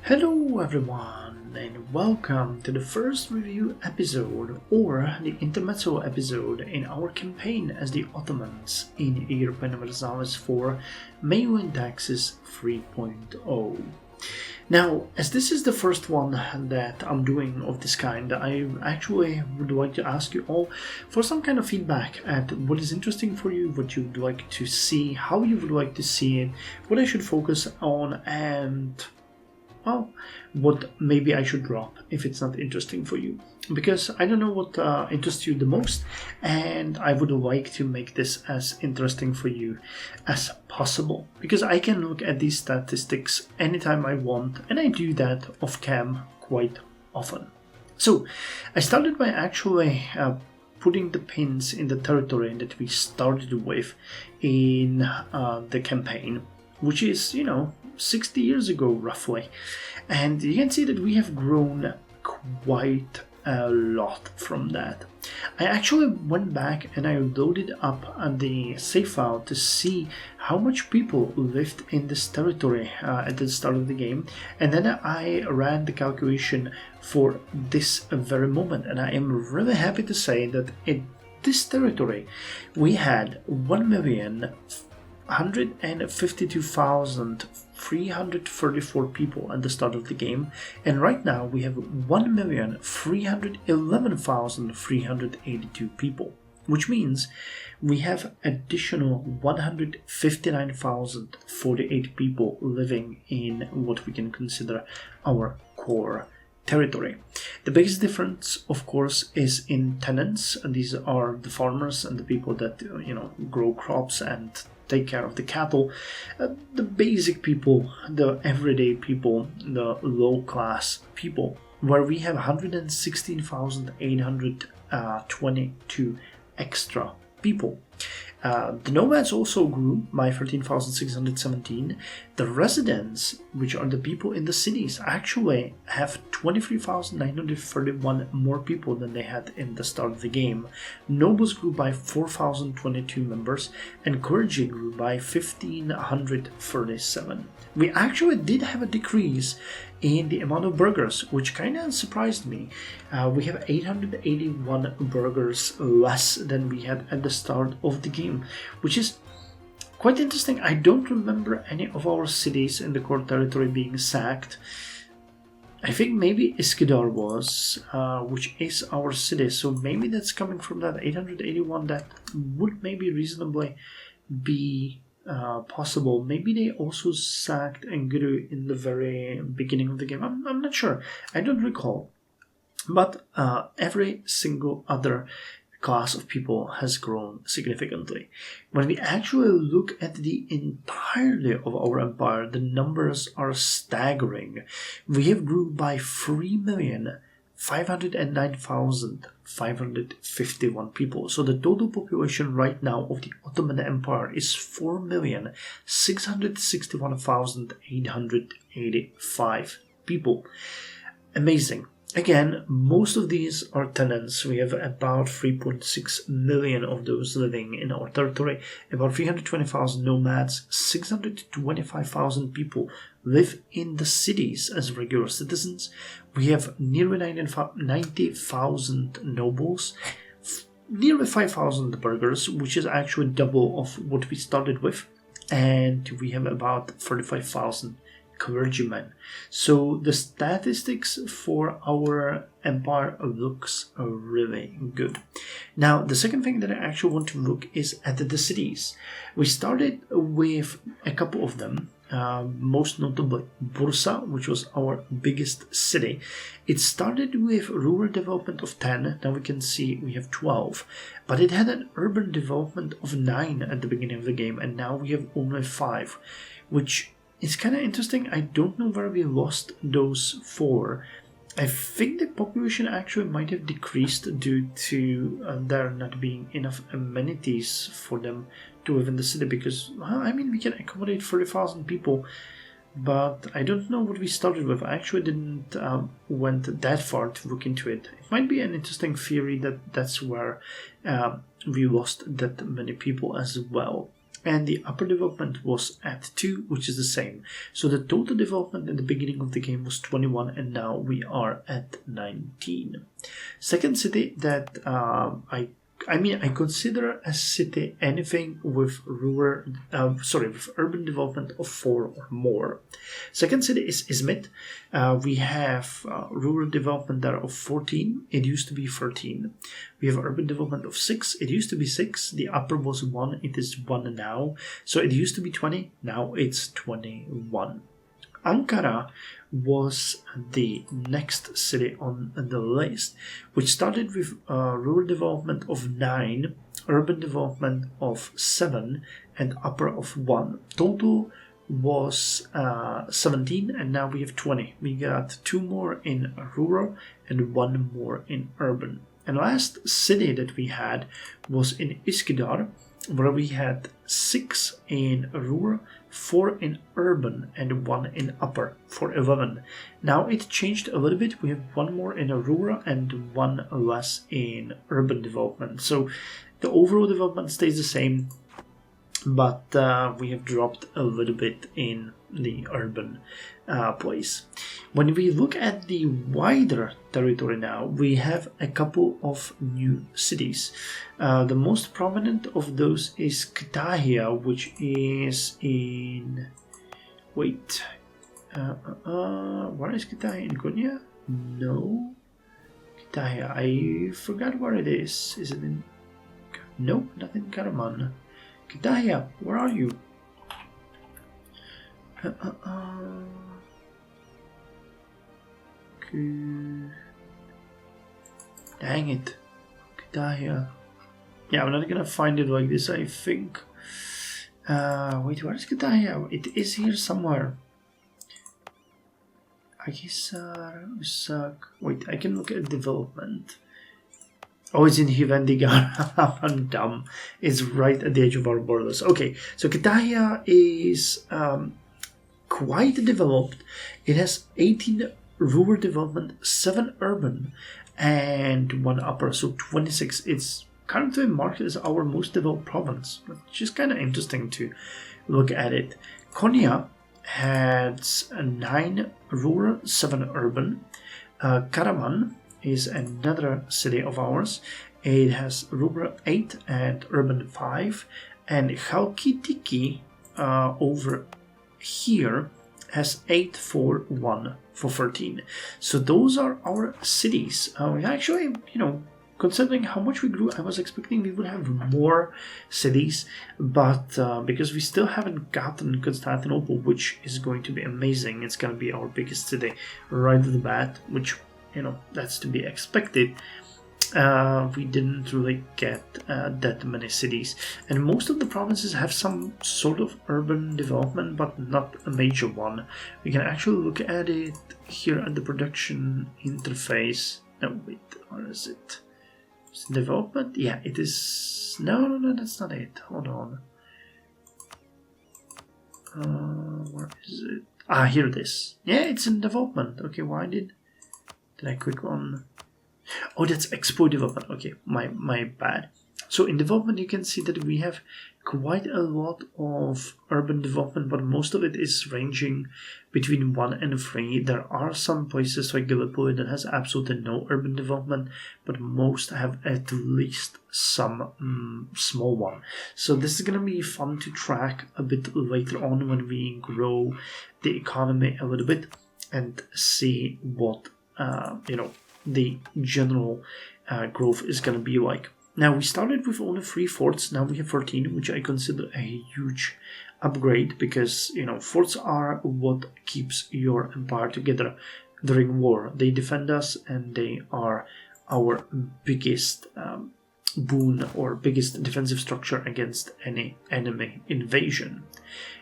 Hello everyone and welcome to the first review episode or the Intermezzo episode in our campaign as the Ottomans in Europa Universalis for MEIOU and Taxes 3.0. Now, as this is the first one that I'm doing of this kind, I actually would like to ask you all for some kind of feedback at what is interesting for you, what you would like to see, how you would like to see it, what I should focus on, and well, what maybe I should drop if it's not interesting for you. Because I don't know what interests you the most, and I would like to make this as interesting for you as possible. Because I can look at these statistics anytime I want, and I do that off cam quite often. So, I started by actually putting the pins in the territory that we started with in the campaign, which is, 60 years ago roughly, and you can see that we have grown quite a lot from that. I actually went back and I loaded up the save file to see how much people lived in this territory at the start of the game, and then I ran the calculation for this very moment, and I am really happy to say that in this territory we had 1,152,334 people at the start of the game, and right now we have 1,311,382 people, which means we have additional 159,048 people living in what we can consider our core territory. The biggest difference, of course, is in tenants. These are the farmers and the people that grow crops and take care of the cattle, the basic people, the everyday people, the low class people, where we have 116,822 extra people. The nomads also grew by 13,617. The residents, which are the people in the cities, actually have 23,931 more people than they had in the start of the game. Nobles grew by 4,022 members, and clergy grew by 1,537. We actually did have a decrease in the amount of burghers, which kind of surprised me. We have 881 burghers less than we had at the start of the game, which is quite interesting. I don't remember any of our cities in the core territory being sacked. I think maybe Iskidar was, which is our city, so maybe that's coming from that 881. That would maybe reasonably be possible. Maybe they also sacked Enguru in the very beginning of the game. I'm not sure. I don't recall. But every single other class of people has grown significantly. When we actually look at the entirety of our empire, the numbers are staggering. We have grew by 3,509,551 people. So the total population right now of the Ottoman Empire is 4,661,885 people. Amazing. Again, most of these are tenants. We have about 3.6 million of those living in our territory, about 320,000 nomads, 625,000 people live in the cities as regular citizens. We have nearly 90,000 nobles, nearly 5,000 burghers, which is actually double of what we started with, and we have about 35,000 clergymen. So the statistics for our empire looks really good. Now, the second thing that I actually want to look is at the cities. We started with a couple of them, most notably Bursa, which was our biggest city. It started with rural development of 10, now we can see we have 12, but it had an urban development of 9 at the beginning of the game, and now we have only 5, which it's kind of interesting. I don't know where we lost those 4. I think the population actually might have decreased due to there not being enough amenities for them to live in the city, because, we can accommodate 30,000 people, but I don't know what we started with. I actually didn't went that far to look into it. It might be an interesting theory that that's where we lost that many people as well. and the upper development was at 2, which is the same. So the total development at the beginning of the game was 21, and now we are at 19. Second city that I consider a city anything with with urban development of 4 or more. Second city is Izmit. We have rural development there of 14. It used to be 13. We have urban development of 6. It used to be 6. The upper was 1. It is 1 now. So it used to be 20. Now it's 21. Ankara was the next city on the list, which started with rural development of 9, urban development of 7, and upper of 1. Total was 17, and now we have 20. We got 2 more in rural and 1 more in urban. And last city that we had was in Üsküdar, where we had 6 in rural, 4 in urban, and 1 in upper, for 11. Now it changed a little bit. We have 1 more in a rural and 1 less in urban development. So the overall development stays the same, but we have dropped a little bit in the urban place. When we look at the wider territory now, we have a couple of new cities. The most prominent of those is Kütahya, which is in... Wait. Where is Kütahya? In Konya? No. Kütahya. I forgot where it is. Is it in... Nope, not in Karaman. Kütahya, where are you? Dang it. Gratia. Yeah, I'm not gonna find it like this, I think. Wait, where is Gratia? It is here somewhere. I guess, wait, I can look at development. Oh, it's in Hivendigar. I'm dumb. It's right at the edge of our borders. Okay, so Kütahya is quite developed. It has 18 rural development, 7 urban, and 1 upper, so 26. It's currently marked as our most developed province, which is kind of interesting to look at it. Konya has 9 rural, 7 urban. Karaman is another city of ours. It has rural 8 and urban 5, and Chalkidiki over here has 8 for 1 for 13. So those are our cities. We actually, considering how much we grew, I was expecting we would have more cities, but because we still haven't gotten Constantinople, which is going to be amazing. It's going to be our biggest city right off the bat, which, that's to be expected. We didn't really get that many cities, and most of the provinces have some sort of urban development, but not a major one. We can actually look at it here at the production interface. No, wait, where is it? Is it development? Yeah, it is. No, that's not it. Hold on. Where is it? Ah, here it is. Yeah, it's in development. Okay, why did I click on? Oh, that's export development. Okay, my bad. So in development, you can see that we have quite a lot of urban development, but most of it is ranging between 1 and 3. There are some places like Gallipoli that has absolutely no urban development, but most have at least some small one. So this is going to be fun to track a bit later on when we grow the economy a little bit and see what the general growth is going to be like. Now, we started with only 3 forts, now we have 13, which I consider a huge upgrade because, forts are what keeps your empire together during war. They defend us and they are our biggest boon or biggest defensive structure against any enemy invasion.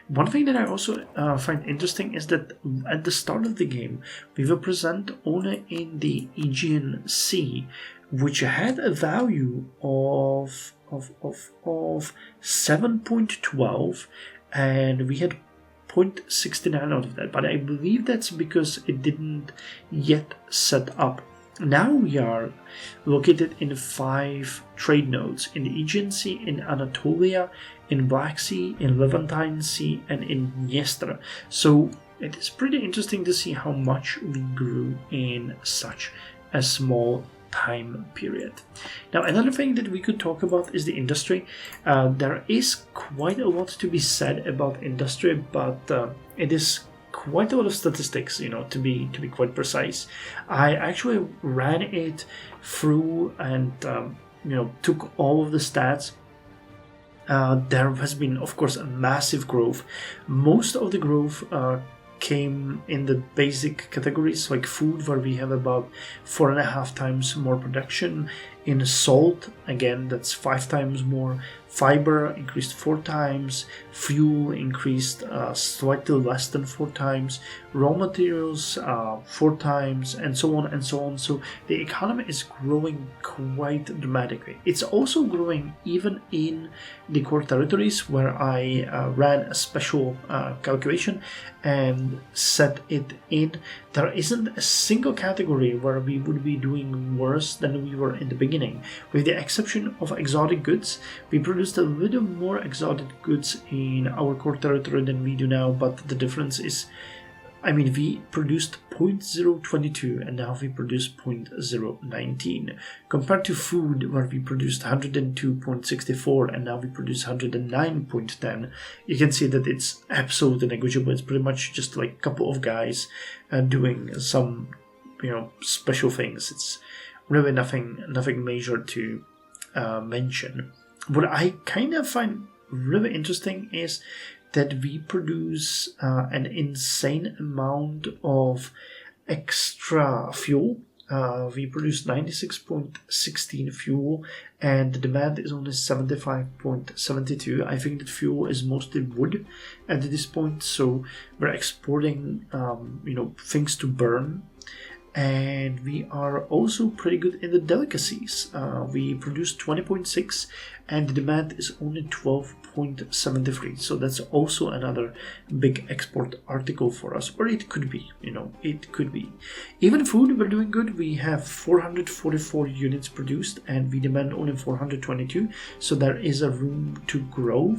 One thing that I also find interesting is that at the start of the game, we were present only in the Aegean Sea, which had a value of 7.12, and we had 0.69 out of that. But I believe that's because it didn't yet set up. Now we are located in 5 trade nodes: in the Aegean Sea, in Anatolia, in Black Sea, in Levantine Sea, and in Dniester. So it is pretty interesting to see how much we grew in such a small time period. Now, another thing that we could talk about is the industry. There is quite a lot to be said about industry, but it is quite a lot of statistics, to be quite precise. I actually ran it through and took all of the stats. There has been, of course, a massive growth. Most of the growth came in the basic categories like food, where we have about 4.5 times more production. In salt, again, that's 5 times more. Fiber increased 4 times. Fuel increased slightly less than 4 times. Raw materials 4 times, and so on and so on. So the economy is growing quite dramatically. It's also growing even in the core territories, where I ran a special calculation and set it in. There isn't a single category where we would be doing worse than we were in the beginning. With the exception of exotic goods, we produced a little more exotic goods in our core territory than we do now, but the difference is, we produced 0.022 and now we produce 0.019, compared to food, where we produced 102.64 and now we produce 109.10. You can see that it's absolutely negligible. It's pretty much just like a couple of guys doing some, special things. It's really nothing major to mention. What I kind of find really interesting is that we produce an insane amount of extra fuel. We produce 96.16 fuel, and the demand is only 75.72. I think that fuel is mostly wood at this point, so we're exporting, things to burn. And we are also pretty good in the delicacies. We produce 20.6 and the demand is only 12.73. So that's also another big export article for us, or it could be, it could be. Even food, we're doing good. We have 444 units produced and we demand only 422. So there is a room to grow.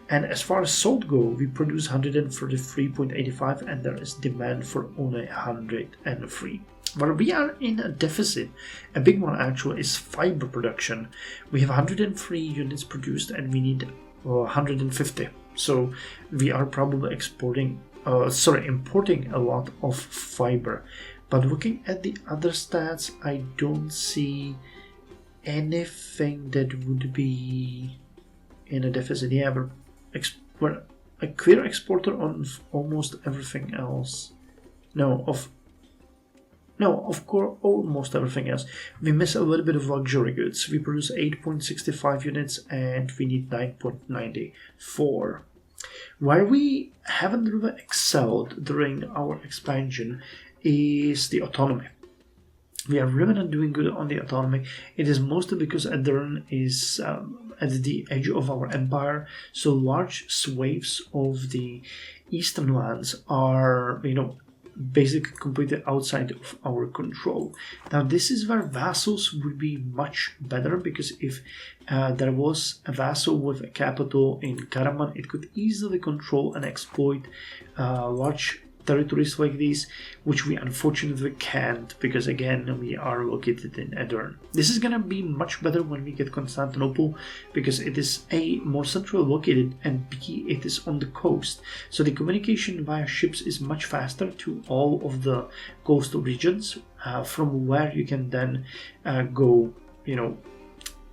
And as far as salt go, we produce 133.85 and there is demand for only 103. Where we are in a deficit, a big one actually, is fiber production. We have 103 units produced and we need 150. So we are probably importing a lot of fiber. But looking at the other stats, I don't see anything that would be in a deficit. Yeah, we're a clear exporter on almost everything else. Of course, almost everything else. We miss a little bit of luxury goods. We produce 8.65 units and we need 9.94. Where we haven't really excelled during our expansion is the autonomy. We are really not doing good on the autonomy. It is mostly because Adern is at the edge of our empire, so large swathes of the eastern lands are, basically completely outside of our control. Now this is where vassals would be much better, because if there was a vassal with a capital in Karaman, it could easily control and exploit large territories like these, which we unfortunately can't, because again we are located in Adern. This is gonna be much better when we get Constantinople, because it is A, more centrally located, and B, it is on the coast, so the communication via ships is much faster to all of the coastal regions, from where you can then go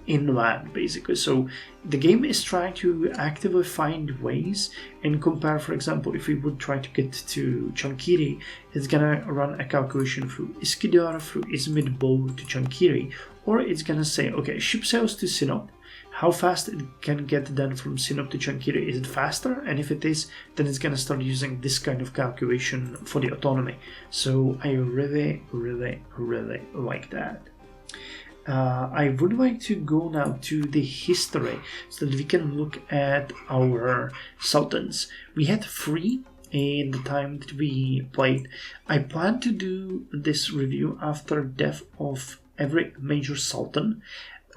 inland, basically. So the game is trying to actively find ways and compare. For example, if we would try to get to Chankiri, it's gonna run a calculation through Iskidar, through Izmit Bow to Chankiri, or it's gonna say, okay, ship sails to Sinop, how fast it can get then from Sinop to Chankiri, is it faster? And if it is, then it's gonna start using this kind of calculation for the autonomy. So I really like that. I would like to go now to the history so that we can look at our sultans. We had 3 in the time that we played. I plan to do this review after death of every major sultan.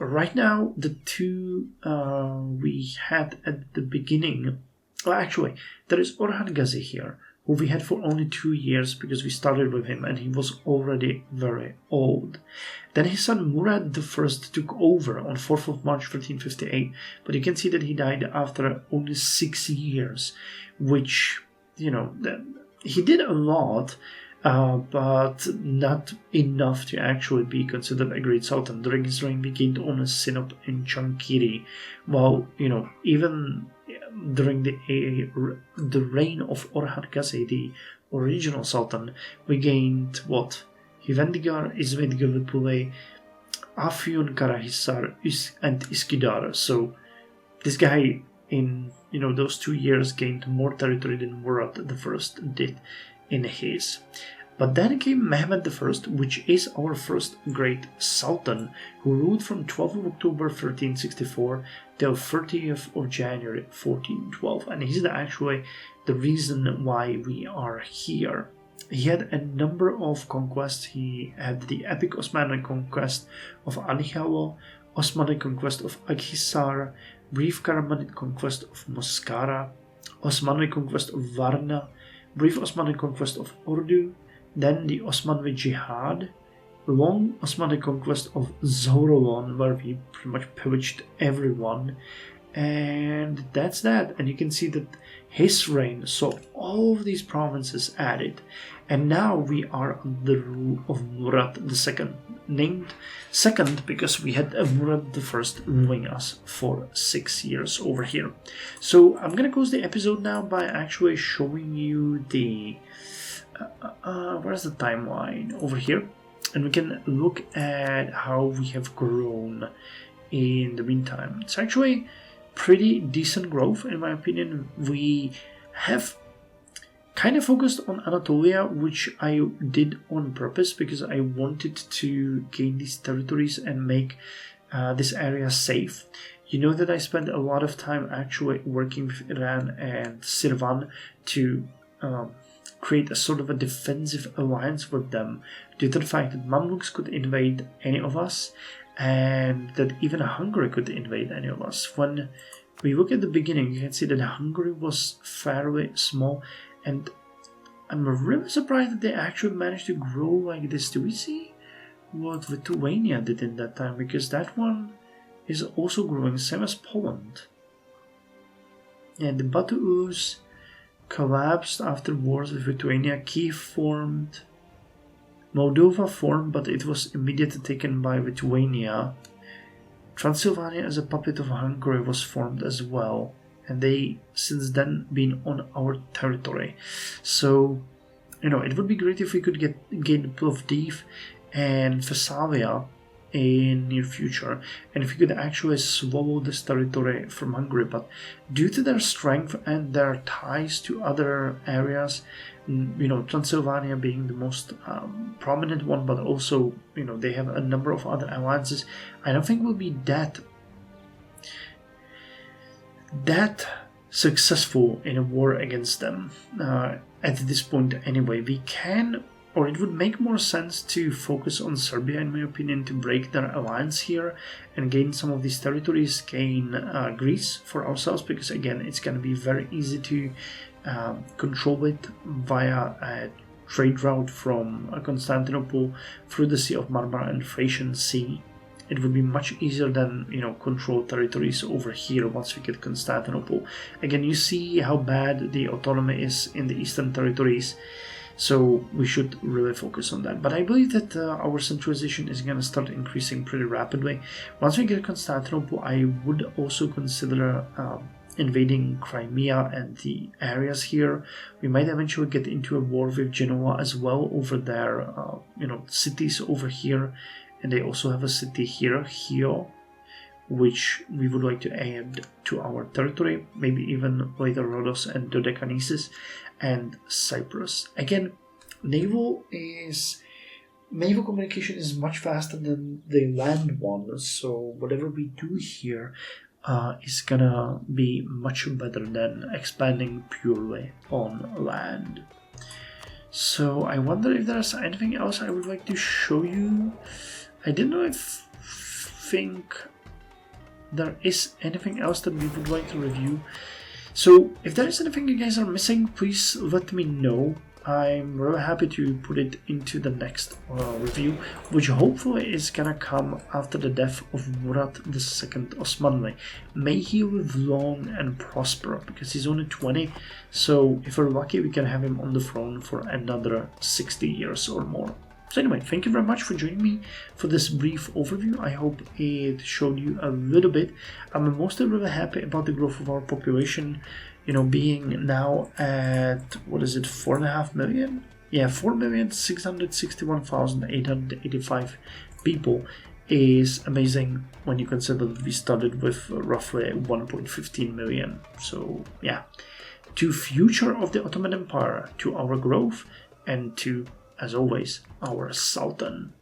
right now, the two we had at the beginning, well, actually, there is Orhan Gazi here, who we had for only 2 years because we started with him and he was already very old. Then his son Murad I took over on 4th of March 1358, but you can see that he died after only 6 years, which, you know, he did a lot, but not enough to actually be considered a great sultan. During his reign, we gained only Sinop and Chankiri, while, you know, even during the reign of Orhan Gazi, the original sultan, we gained what? Hivendigar, Izmit Gallipoli, Afyon Karahisar, and Iskidar. So this guy in, you know, those 2 years gained more territory than Murad I did in his. But then came Mehmed I, which is our first great sultan, who ruled from 12th of October 1364 till 30th of January 1412, and he's actually the reason why we are here. He had a number of conquests. He had the epic Osmanli conquest of Anihawa, Osmanli conquest of Akhisar, brief Karamanid conquest of Moskara, Osmanli conquest of Varna, brief Osmanli conquest of Urdu, then the Osmanli Jihad, long Osmanli conquest of Zohrolon, where we pretty much pillaged everyone, and that's that. And you can see that his reign saw all of these provinces added, and now we are under the rule of Murad II, named second because we had Murad I ruling us for 6 years over here. So I'm gonna close the episode now by actually showing you the where's the timeline over here, and we can look at how we have grown in the meantime. It's actually pretty decent growth in my opinion. We have kind of focused on Anatolia, which I did on purpose because I wanted to gain these territories and make this area safe. You know that I spent a lot of time actually working with Iran and Sirvan to create a sort of a defensive alliance with them due to the fact that Mamluks could invade any of us and that even Hungary could invade any of us. When we look at the beginning, you can see that Hungary was fairly small, and I'm really surprised that they actually managed to grow like this. Do we see what Lithuania did in that time? Because that one is also growing, same as Poland. And the Batu-Us collapsed after wars with Lithuania. Kiev formed, Moldova formed, but it was immediately taken by Lithuania. Transylvania as a puppet of Hungary was formed as well, and they since then been on our territory. So, you know, it would be great if we could gain Plovdiv and Thessalia in near future, and if we could actually swallow this territory from Hungary. But due to their strength and their ties to other areas, you know, Transylvania being the most prominent one, but also, you know, they have a number of other alliances, I don't think we'll be that successful in a war against them at this point anyway. We can, or it would make more sense to focus on Serbia, in my opinion, to break their alliance here and gain some of these territories, gain Greece for ourselves, because again, it's going to be very easy to control it via a trade route from Constantinople through the Sea of Marmara and Thracian Sea. It would be much easier than, you know, control territories over here once we get Constantinople. Again, you see how bad the autonomy is in the eastern territories. So we should really focus on that. But I believe that our centralization is going to start increasing pretty rapidly. Once we get Constantinople, I would also consider invading Crimea and the areas here. We might eventually get into a war with Genoa as well over their cities over here. And they also have a city here, Hio, which we would like to add to our territory, maybe even later Rhodos and Dodecanesus and Cyprus. Again, naval communication is much faster than the land one, so whatever we do here is gonna be much better than expanding purely on land. So I wonder if there's anything else I would like to show you. I didn't know if think there is anything else that we would like to review. So if there is anything you guys are missing, please let me know. I'm really happy to put it into the next review, which hopefully is gonna come after the death of Murad II Osmanli. May he live long and prosper, because he's only 20, so if we're lucky we can have him on the throne for another 60 years or more. So anyway, thank you very much for joining me for this brief overview. I hope it showed you a little bit. I'm mostly really happy about the growth of our population, being now at, 4.5 million? Yeah, 4,661,885 people is amazing when you consider that we started with roughly 1.15 million. So yeah, to future of the Ottoman Empire, to our growth, and to, as always, our Sultan.